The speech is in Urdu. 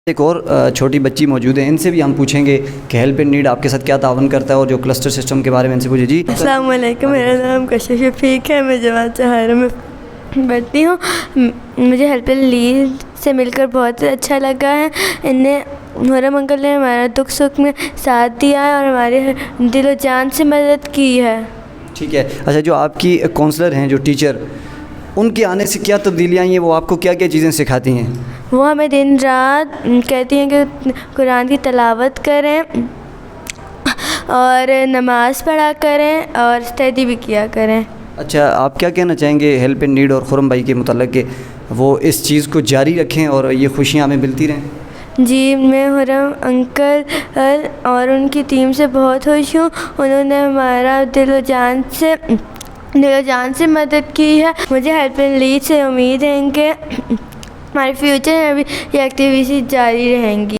ایک اور چھوٹی بچی موجود ہے، ان سے بھی ہم پوچھیں گے کہ ہیلپ ان نیڈ آپ کے ساتھ کیا تعاون کرتا ہے اور جو کلسٹر سسٹم کے بارے میں ان سے پوچھیں. جی السلام علیکم، میرا نام کشف شفیق ہے، میں جماعت طاہرہ میں پڑھتی ہوں. مجھے ہیلپ ان لیڈ سے مل کر بہت اچھا لگا ہے. محرم انکل نے ہمارا دکھ سکھ میں ساتھ دیا ہے اور ہمارے دل و جان سے مدد کی ہے. ٹھیک ہے. اچھا، جو آپ کی کونسلر ہیں، جو ٹیچر، ان کے آنے سے کیا تبدیلیاں آئی ہیں؟ وہ آپ کو کیا کیا چیزیں سکھاتی ہیں؟ وہ ہمیں دن رات کہتی ہیں کہ قرآن کی تلاوت کریں اور نماز پڑھا کریں اور اسٹڈی بھی کیا کریں. اچھا، آپ کیا کہنا چاہیں گے ہیلپ ان نیڈ اور خرم بھائی کے متعلق کہ وہ اس چیز کو جاری رکھیں اور یہ خوشیاں ہمیں ملتی رہیں؟ جی، میں محرم انکل اور ان کی ٹیم سے بہت خوش ہوں. انہوں نے ہمارا دل و جان سے مدد کی ہے. مجھے ہیلپ ان لیڈ سے امید ہے کہ ہمارے فیوچر میں بھی یہ ایکٹیویٹیز جاری رہیں گی.